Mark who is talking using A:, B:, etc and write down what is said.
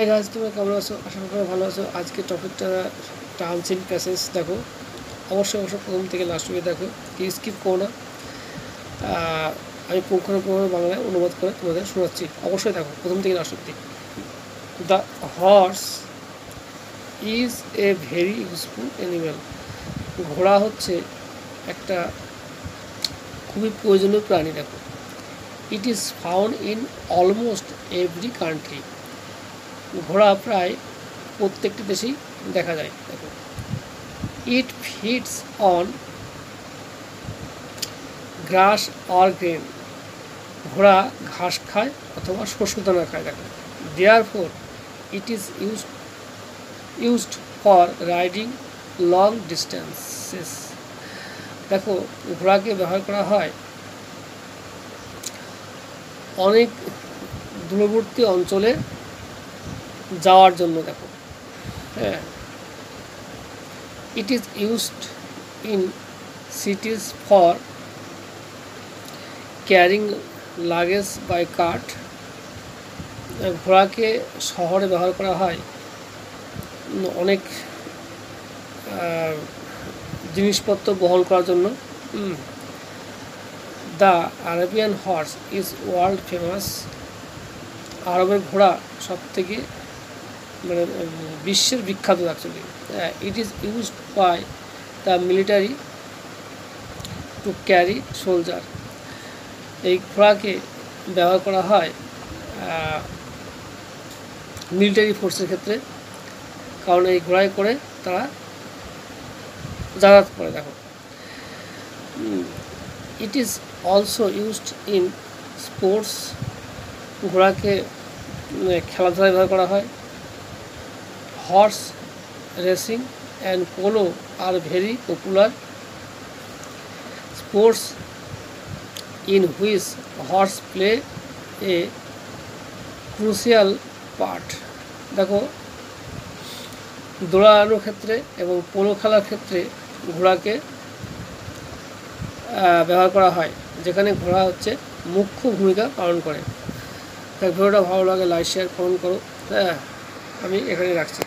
A: Guys, তোমরা কেমন আছো? আশা করি ভালো আছো। আজকে টপিকটা টার্মস ইন প্যাসেজ দেখো, অবশ্যই প্রথম থেকে লাস্ট অবধি দেখো, কেউ স্কিপ করো না। আমি পুঙ্খানুপুঙ্খভাবে বাংলায় অনুবাদ করে তোমাদের শোনাচ্ছি, অবশ্যই দেখো প্রথম থেকে লাস্ট অবধি। The horse is a very useful animal. ঘোড়া হচ্ছে একটা খুবই প্রয়োজনীয় প্রাণী। দেখো, it is found in almost every country. ঘোড়া প্রায় প্রত্যেকটি দেশেই দেখা যায়। দেখো, it feeds on grass or grain. ঘোড়া ঘাস খায় অথবা শস্য দানা খায়। দেখো, therefore it is used for riding long distances. দেখো, ঘোড়াকে ব্যবহার করা হয় অনেক দূরবর্তী অঞ্চলে যাওয়ার জন্য। দেখো, হ্যাঁ, it is used in cities for carrying luggage by cart. ঘোড়াকে শহরে ব্যবহার করা হয় অনেক জিনিসপত্র বহন করার জন্য। The Arabian horse is world famous. আরবের ঘোড়া সব থেকে মানে বিশ্বের বিখ্যাত actually. It is used by the military to carry soldier. এই ঘোড়াকে ব্যবহার করা হয় মিলিটারি ফোর্সের ক্ষেত্রে, কারণ এই ঘোড়ায় করে তারা যাতায়াত করে। দেখো, it is also used in sports. ঘোড়াকে খেলাধুলায় ব্যবহার করা হয়। Horse racing and polo are very popular sports in which horse play a crucial part. দেখো, দৌড়ানোর ক্ষেত্রে এবং পোলো খেলার ক্ষেত্রে ঘোড়াকে ব্যবহার করা হয়, যেখানে ঘোড়া হচ্ছে মুখ্য ভূমিকা পালন করে। তাই ভিডিওটা ভালো লাগে লাইক শেয়ার কমেন্ট করো। হ্যাঁ, আমি এখানে রাখছি।